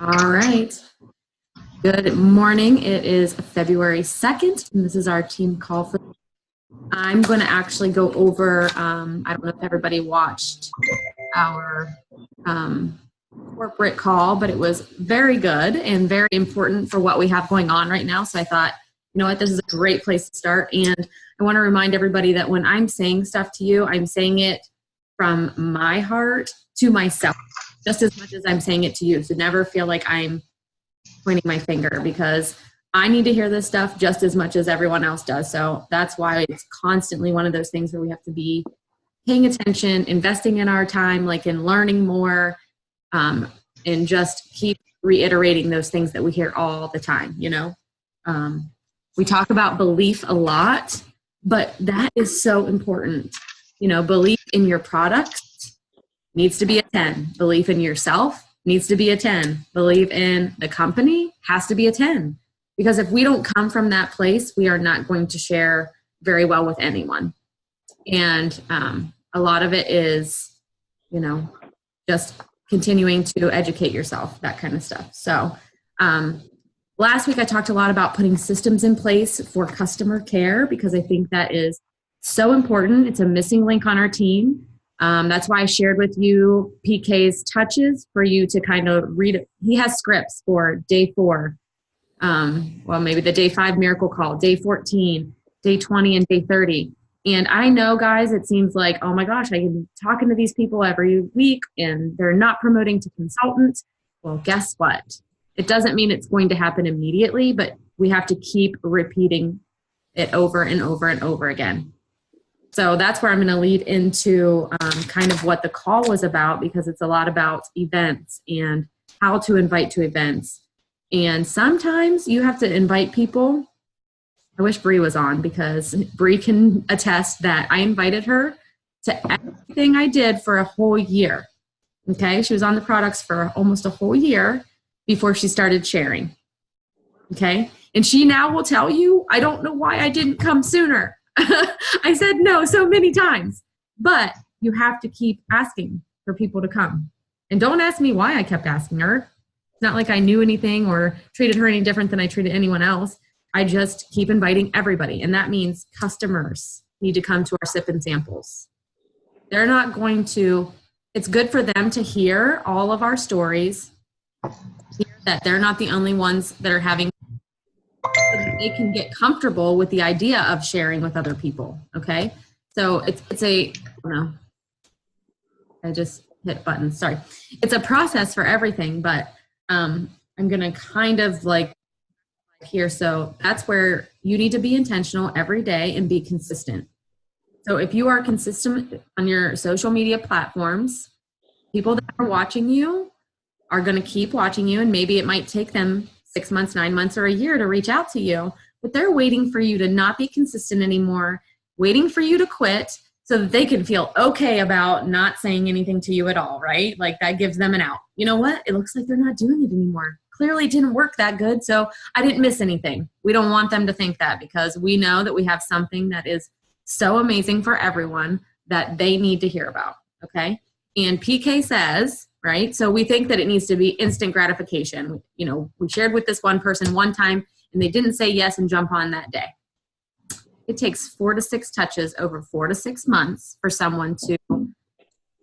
All right. Good morning. It is February 2nd, and this is our team call for. I'm going to actually go over, I don't know if everybody watched our corporate call, but it was very good and very important for what we have going on right now. So I thought, you know what, this is a great place to start. And I want to remind everybody that when I'm saying stuff to you, I'm saying it from my heart to myself, just as much as I'm saying it to you. So never feel like I'm pointing my finger, because I need to hear this stuff just as much as everyone else does. So that's why it's constantly one of those things where we have to be paying attention, investing in our time, like in learning more, and just keep reiterating those things that we hear all the time. We talk about belief a lot, but that is so important. Belief in your product needs to be a 10. Belief in yourself needs to be a 10. Believe in the company has to be a 10. Because if we don't come from that place, we are not going to share very well with anyone. And a lot of it is, just continuing to educate yourself, that kind of stuff. So last week I talked a lot about putting systems in place for customer care, because I think that is so important. It's a missing link on our team. That's why I shared with you PK's touches for you to kind of read. He has scripts for day 4. Maybe the day 5 miracle call, day 14, day 20, and day 30. And I know, guys, it seems like, oh my gosh, I can be talking to these people every week and they're not promoting to consultant. Well, guess what? It doesn't mean it's going to happen immediately, but we have to keep repeating it over and over and over again. So that's where I'm going to lead into kind of what the call was about, because it's a lot about events and how to invite to events. And sometimes you have to invite people. I wish Bree was on, because Bree can attest that I invited her to everything I did for a whole year. Okay, she was on the products for almost a whole year before she started sharing. Okay, and she now will tell you, I don't know why I didn't come sooner. I said no so many times, but you have to keep asking for people to come. And don't ask me why I kept asking her. It's not like I knew anything or treated her any different than I treated anyone else. I just keep inviting everybody. And that means customers need to come to our sip and samples. They're not going to, it's good for them to hear all of our stories, hear that they're not the only ones that are having, so that they can get comfortable with the idea of sharing with other people. Okay. So it's a, I just hit buttons. Sorry. It's a process for everything, but I'm going to kind of like here. So that's where you need to be intentional every day and be consistent. So if you are consistent on your social media platforms, people that are watching you are going to keep watching you, and maybe it might take them 6 months, 9 months, or a year to reach out to you, but they're waiting for you to not be consistent anymore, waiting for you to quit so that they can feel okay about not saying anything to you at all, right? Like that gives them an out. You know what? It looks like they're not doing it anymore. Clearly it didn't work that good, so I didn't miss anything. We don't want them to think that, because we know that we have something that is so amazing for everyone that they need to hear about, okay? And PK says, right, so we think that it needs to be instant gratification. We shared with this one person one time and they didn't say yes and jump on that day. It takes 4 to 6 touches over 4 to 6 months for someone to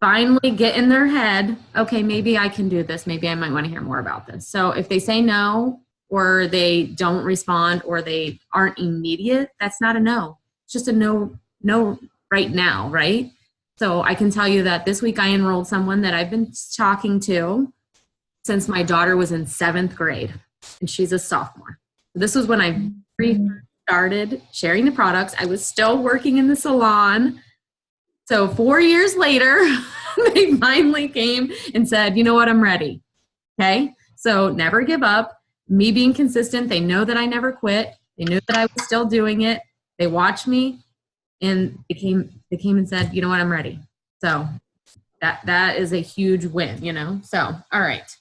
finally get in their head, okay, maybe I can do this. Maybe I might want to hear more about this. So if they say no, or they don't respond, or they aren't immediate, that's not a no. It's just a no right now, right? So I can tell you that this week I enrolled someone that I've been talking to since my daughter was in 7th grade, and she's a sophomore. This was when I started sharing the products. I was still working in the salon. So 4 years later, they finally came and said, you know what, I'm ready. Okay. So never give up. Me being consistent. They know that I never quit. They knew that I was still doing it. They watched me, and they came and said, you know what, I'm ready. So that is a huge win, So, all right.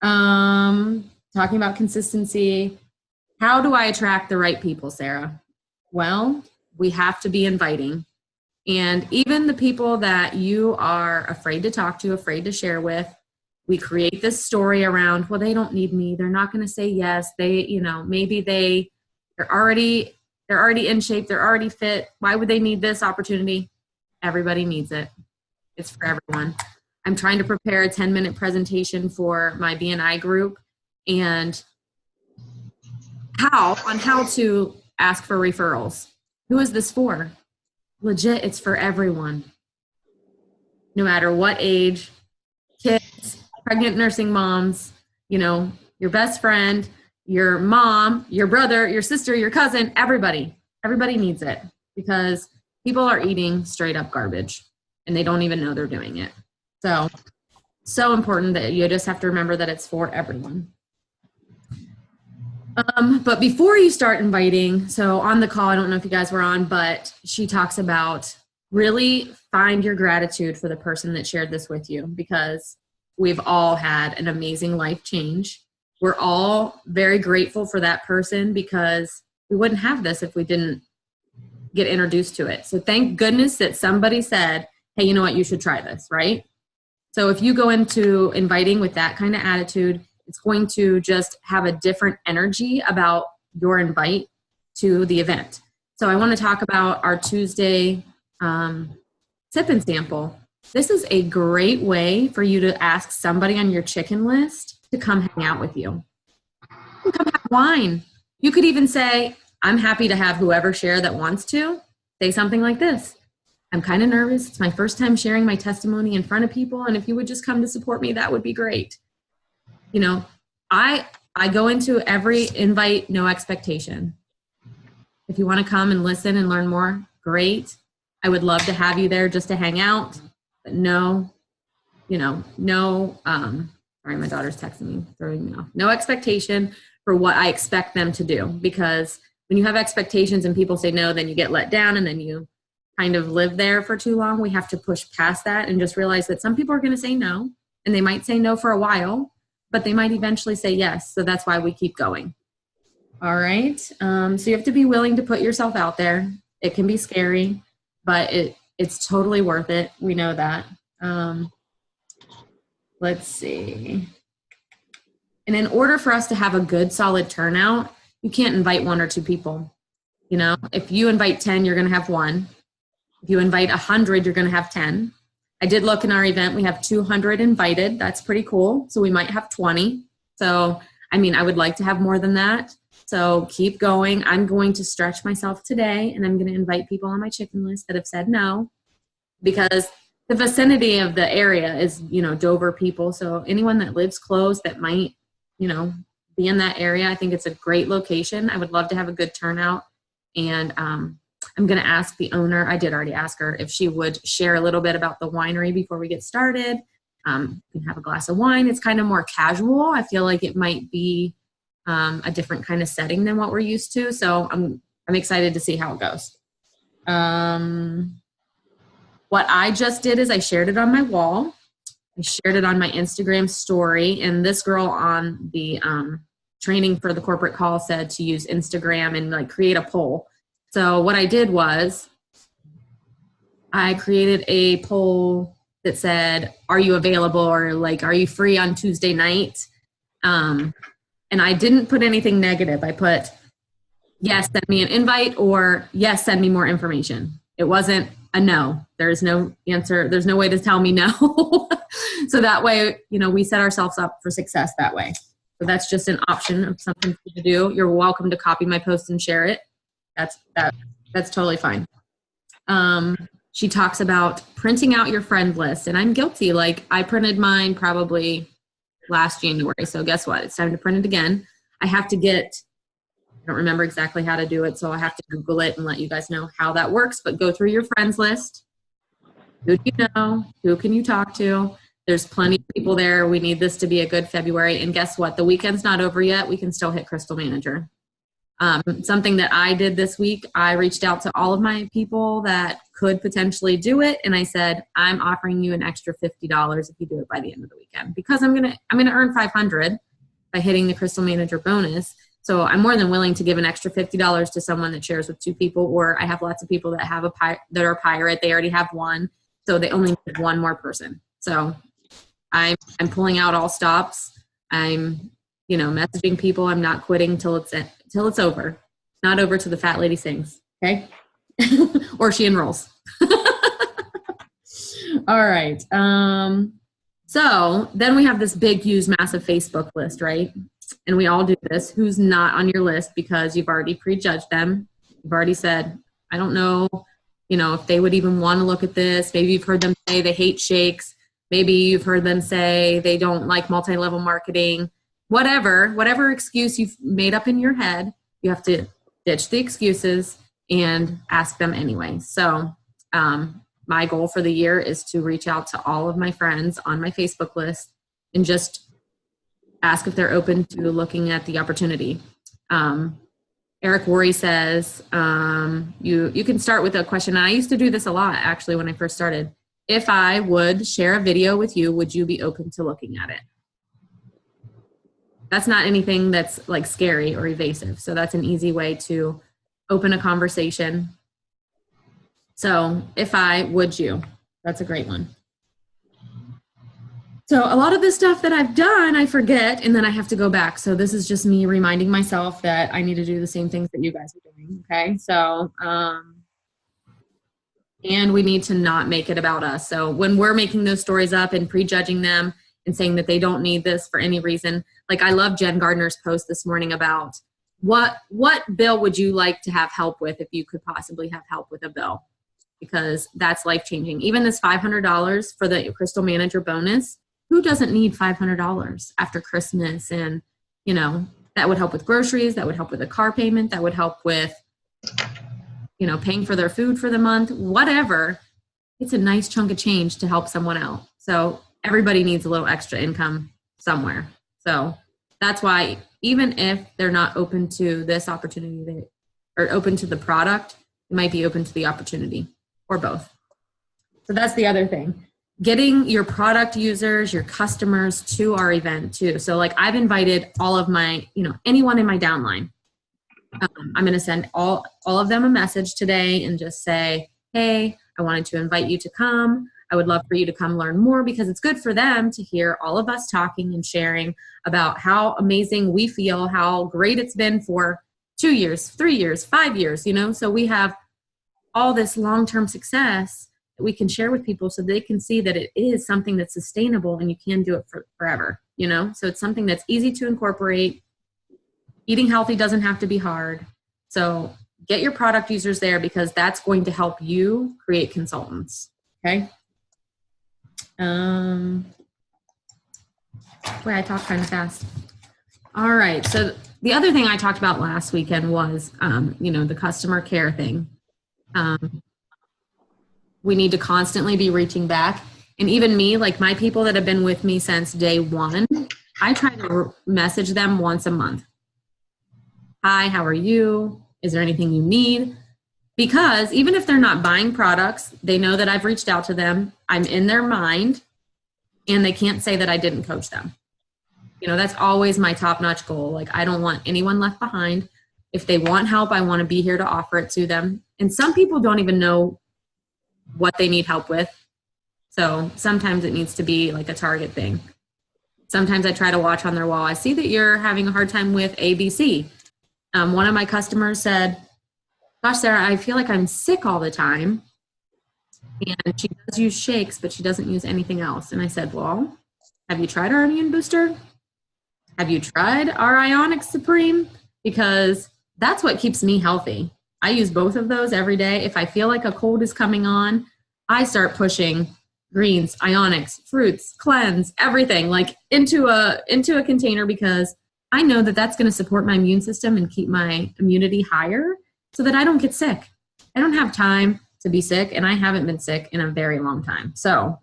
Talking about consistency. How do I attract the right people, Sarah? Well, we have to be inviting. And even the people that you are afraid to talk to, afraid to share with, we create this story around, well, they don't need me. They're not going to say yes. They, maybe they're already in shape. They're already fit. Why would they need this opportunity? Everybody needs it. It's for everyone. I'm trying to prepare a 10-minute presentation for my BNI group and how to ask for referrals. Who is this for? Legit, it's for everyone. No matter what age, kids, pregnant nursing moms, your best friend, your mom, your brother, your sister, your cousin, everybody needs it because people are eating straight up garbage and they don't even know they're doing it. So important that you just have to remember that it's for everyone. But before you start inviting, so on the call, I don't know if you guys were on, but she talks about really find your gratitude for the person that shared this with you, because we've all had an amazing life change. We're all very grateful for that person because we wouldn't have this if we didn't get introduced to it. So thank goodness that somebody said, hey, you know what, you should try this, right? So if you go into inviting with that kind of attitude, it's going to just have a different energy about your invite to the event. So I want to talk about our Tuesday sip and sample. This is a great way for you to ask somebody on your chicken list to come hang out with you. You can come have wine. You could even say, I'm happy to have whoever share that wants to. Say something like this. I'm kind of nervous. It's my first time sharing my testimony in front of people. And if you would just come to support me, that would be great. I go into every invite, no expectation. If you want to come and listen and learn more, great. I would love to have you there just to hang out, but sorry, my daughter's texting me, throwing me off. No expectation for what I expect them to do, because when you have expectations and people say no, then you get let down and then you kind of live there for too long. We have to push past that and just realize that some people are going to say no, and they might say no for a while, but they might eventually say yes. So that's why we keep going. All right. So you have to be willing to put yourself out there. It can be scary, but it's totally worth it. We know that. Let's see. And in order for us to have a good, solid turnout, you can't invite 1 or 2 people. If you invite 10, you're going to have 1. If you invite 100, you're going to have 10. I did look in our event. We have 200 invited. That's pretty cool. So we might have 20. So, I would like to have more than that. So keep going. I'm going to stretch myself today, and I'm going to invite people on my chicken list that have said no, because the vicinity of the area is, Dover people. So anyone that lives close that might, be in that area, I think it's a great location. I would love to have a good turnout. And I'm going to ask the owner, I did already ask her, if she would share a little bit about the winery before we get started. You can have a glass of wine. It's kind of more casual. I feel like it might be a different kind of setting than what we're used to. So I'm excited to see how it goes. What I just did is I shared it on my wall. I shared it on my Instagram story. And this girl on the training for the corporate call said to use Instagram and create a poll. So what I did was I created a poll that said, are you available, or are you free on Tuesday night? And I didn't put anything negative. I put, yes, send me an invite, or yes, send me more information. It wasn't a no. There's no answer. There's no way to tell me no. So that way, we set ourselves up for success that way. So that's just an option of something to do. You're welcome to copy my post and share it. That's totally fine. She talks about printing out your friend list, and I'm guilty. I printed mine probably last January. So guess what? It's time to print it again. I don't remember exactly how to do it, so I have to Google it and let you guys know how that works. But go through your friends list. Who do you know? Who can you talk to? There's plenty of people there. We need this to be a good February. And guess what? The weekend's not over yet. We can still hit Crystal Manager. Something that I did this week, I reached out to all of my people that could potentially do it. And I said, I'm offering you an extra $50 if you do it by the end of the weekend, because I'm going to earn $500 by hitting the Crystal Manager bonus. So I'm more than willing to give an extra $50 to someone that shares with 2 people, or I have lots of people that have that are a pirate. They already have 1. So they only need 1 more person. So I'm pulling out all stops. I'm, messaging people. I'm not quitting till it's over. Not over till the fat lady sings. Okay. Or she enrolls. All right. So then we have this big, huge, massive Facebook list, right? And we all do this. Who's not on your list because you've already prejudged them. You've already said, I don't know, if they would even want to look at this. Maybe you've heard them say they hate shakes. Maybe you've heard them say they don't like multi-level marketing. Whatever excuse you've made up in your head, you have to ditch the excuses and ask them anyway. So my goal for the year is to reach out to all of my friends on my Facebook list and just ask if they're open to looking at the opportunity. Eric Worre says, you can start with a question. And I used to do this a lot, actually, when I first started. If I would share a video with you, would you be open to looking at it? That's not anything that's like scary or evasive. So that's an easy way to open a conversation. So would you? That's a great one. So a lot of the stuff that I've done, I forget, and then I have to go back. So this is just me reminding myself that I need to do the same things that you guys are doing. Okay. So, and we need to not make it about us. So when we're making those stories up and prejudging them and saying that they don't need this for any reason, like I love Jen Gardner's post this morning about what bill would you like to have help with if you could possibly have help with a bill? Because that's life-changing. Even this $500 for the Crystal Manager bonus, who doesn't need $500 after Christmas? And, that would help with groceries. That would help with a car payment. That would help with, paying for their food for the month, whatever. It's a nice chunk of change to help someone out. So everybody needs a little extra income somewhere. So that's why even if they're not open to this opportunity or open to the product, it might be open to the opportunity or both. So that's the other thing. Getting your product users, your customers to our event too. So like I've invited all of my, anyone in my downline. I'm going to send all of them a message today and just say, hey, I wanted to invite you to come. I would love for you to come learn more because it's good for them to hear all of us talking and sharing about how amazing we feel, how great it's been for 2 years, 3 years, 5 years, So we have all this long-term success that we can share with people so they can see that it is something that's sustainable and you can do it for forever, So it's something that's easy to incorporate. Eating healthy doesn't have to be hard. So get your product users there because that's going to help you create consultants. Okay. Boy, I talked kind of fast. All right. So the other thing I talked about last weekend was, the customer care thing. We need to constantly be reaching back. And even me, like my people that have been with me since day one, I try to message them once a month. Hi, how are you? Is there anything you need? Because even if they're not buying products, they know that I've reached out to them. I'm in their mind and they can't say that I didn't coach them. That's always my top-notch goal. Like I don't want anyone left behind. If they want help, I want to be here to offer it to them. And some people don't even know what they need help with. So sometimes it needs to be like a Target thing. Sometimes I try to watch on their wall. I see that you're having a hard time with ABC. One of my customers said, gosh, Sarah, I feel like I'm sick all the time. And she does use shakes, but she doesn't use anything else. And I said, well, have you tried our immune booster? Have you tried our Ionic Supreme? Because that's what keeps me healthy. I use both of those every day. If I feel like a cold is coming on, I start pushing greens, ionics, fruits, cleanse, everything like into a container because I know that that's going to support my immune system and keep my immunity higher so that I don't get sick. I don't have time to be sick, and I haven't been sick in a very long time. So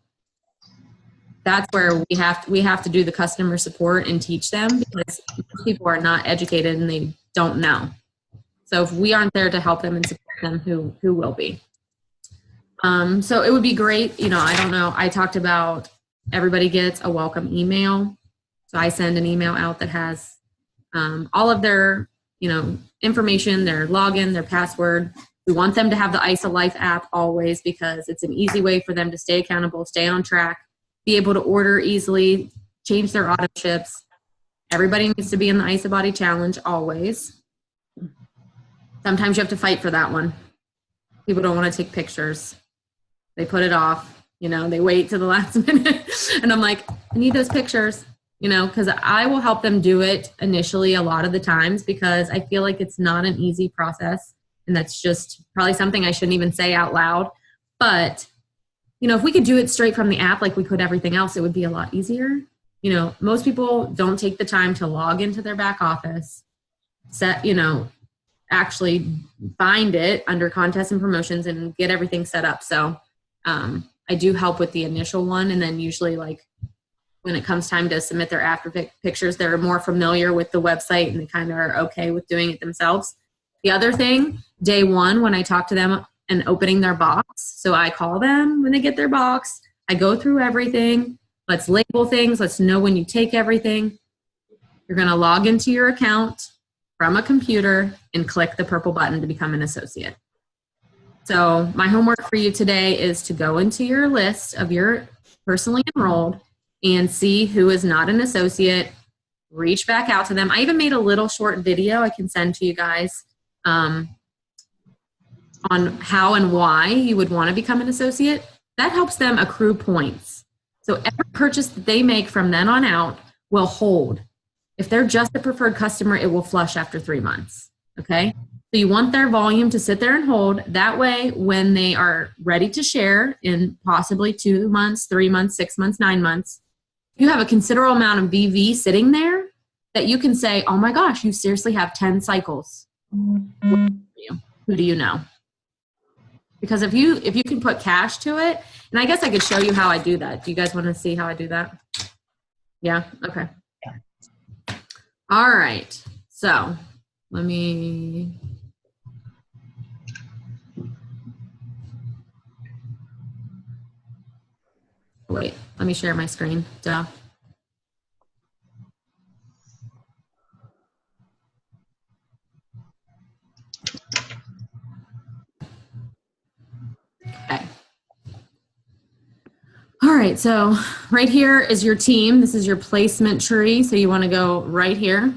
that's where we have to do the customer support and teach them because most people are not educated and they don't know. So if we aren't there to help them and support them, who will be? So it would be great. I don't know. I talked about everybody gets a welcome email. So I send an email out that has all of their, information, their login, their password. We want them to have the ISA Life app always because it's an easy way for them to stay accountable, stay on track. be able to order easily, change their auto ships. Everybody needs to be in the IsaBody challenge always. Sometimes you have to fight for that one. People don't want to take pictures. They put it off, they wait to the last minute. And I'm like, I need those pictures, because I will help them do it initially a lot of the times because I feel like it's not an easy process. And that's just probably something I shouldn't even say out loud. But, if we could do it straight from the app like we could everything else, it would be a lot easier. Most people don't take the time to log into their back office, actually find it under contests and promotions and get everything set up. So I do help with the initial one. And then usually when it comes time to submit their after pictures, they're more familiar with the website and they kind of are okay with doing it themselves. The other thing, day one, when I talk to them and opening their box, so I call them when they get their box, I go through everything. Let's label things. Let's know when you take everything. You're going to log into your account from a computer and click the purple button to become an associate. So my homework for you today is to go into your list of your personally enrolled and see who is not an associate, reach back out to them. I even made a little short video I can send to you guys on how and why you would want to become an associate. That helps them accrue points. So every purchase that they make from then on out will hold. If they're just a preferred customer, it will flush after 3 months, okay? So you want their volume to sit there and hold. That way, when they are ready to share in possibly 2 months, 3 months, 6 months, 9 months, you have a considerable amount of BV sitting there that you can say, oh my gosh, you seriously have 10 cycles. Who do you know? Because if you can put cash to it, and I guess I could show you how I do that. Do you guys want to see how I do that? Yeah? Okay. All right. So let me... Wait, let me share my screen. Duh. Okay. All right, so right here is your team. This is your placement tree. So you want to go right here.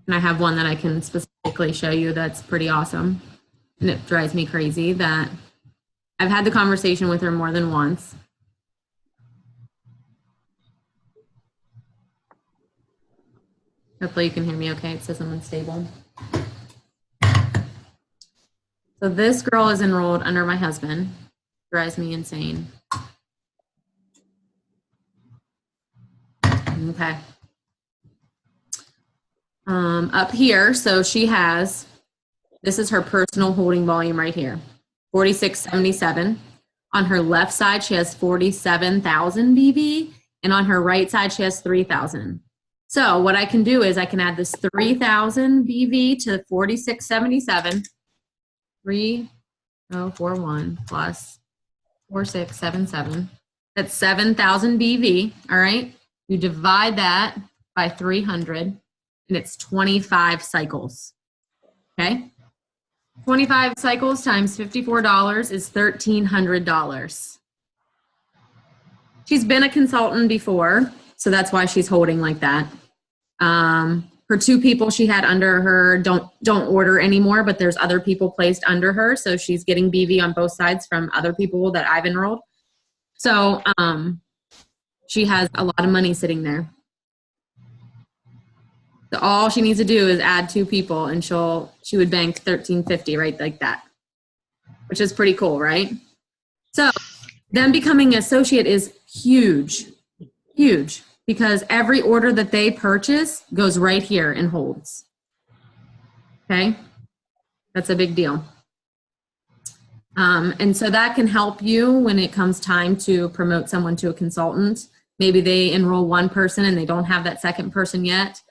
And I have one that I can specifically show you that's pretty awesome. And it drives me crazy that I've had the conversation with her more than once. Hopefully you can hear me okay. It says I'm unstable. So this girl is enrolled under my husband. Drives me insane. Okay. Up here, so she has, this is her personal holding volume right here, 4677. On her left side, she has 47,000 BV, and on her right side, she has 3,000. So what I can do is I can add this 3,000 BV to 4677, 3041 plus 4677. That's 7,000 BV, all right? You divide that by 300, and it's 25 cycles, okay? 25 cycles times $54 is $1,300. She's been a consultant before, so that's why she's holding like that. Her 2 people she had under her don't order anymore, but there's other people placed under her, so she's getting BV on both sides from other people that I've enrolled. So she has a lot of money sitting there. So all she needs to do is add 2 people and she would bank $1,350 right like that, which is pretty cool, right? So them becoming an associate is huge, huge, because every order that they purchase goes right here and holds. Okay, that's a big deal. And so that can help you when it comes time to promote someone to a consultant. Maybe they enroll 1 person and they don't have that second person yet.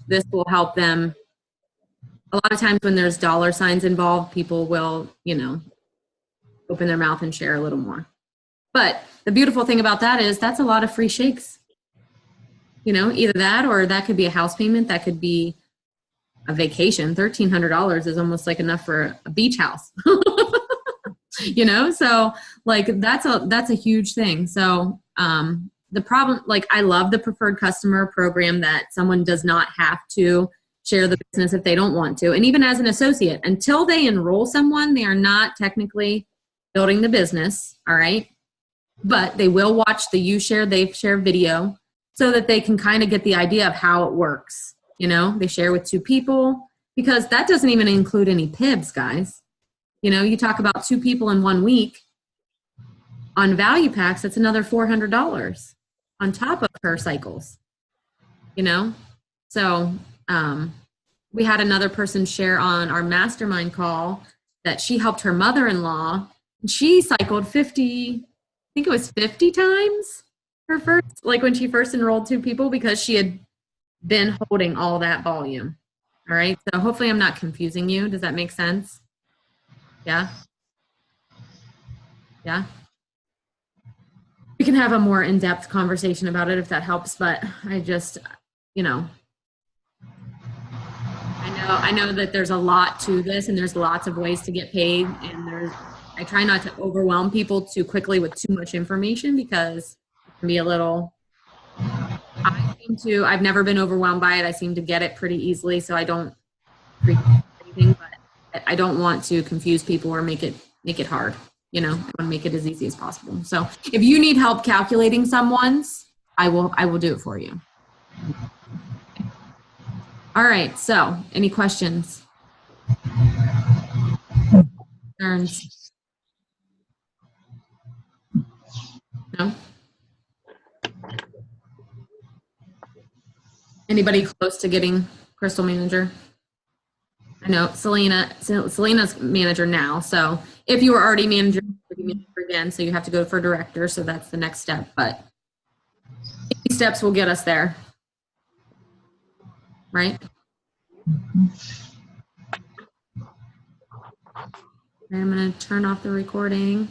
This will help them. A lot of times when there's dollar signs involved, people will, open their mouth and share a little more. But the beautiful thing about that is that's a lot of free shakes. Either that or that could be a house payment. That could be a vacation. $1,300 is almost like enough for a beach house. You know, so like that's a huge thing. So the problem, like I love the preferred customer program that someone does not have to share the business if they don't want to. And even as an associate, until they enroll someone, they are not technically building the business. All right. But they will watch the You Share, They've Share video so that they can kind of get the idea of how it works. You know, they share with 2 people, because that doesn't even include any PIBs, guys. You know, you talk about 2 people in 1 week on value packs, that's another $400 on top of her cycles, you know? So we had another person share on our mastermind call that she helped her mother-in-law. She cycled 50, I think it was 50 times her first, like when she first enrolled 2 people, because she had been holding all that volume. All right. So hopefully I'm not confusing you. Does that make sense? Yeah. Yeah. We can have a more in-depth conversation about it if that helps, but I just, you know, I know that there's a lot to this and there's lots of ways to get paid, and I try not to overwhelm people too quickly with too much information, because it can be a little, I've never been overwhelmed by it. I seem to get it pretty easily, so I don't freak out or anything, but I don't want to confuse people or make it hard. You know, I want to make it as easy as possible. So if you need help calculating someone's, I will do it for you. All right. So any questions? Concerns? No? Anybody close to getting Crystal Manager? I know Selena's manager now. So if you were already manager, you'll be manager again. So you have to go for director. So that's the next step. But these steps will get us there. Right? I'm going to turn off the recording.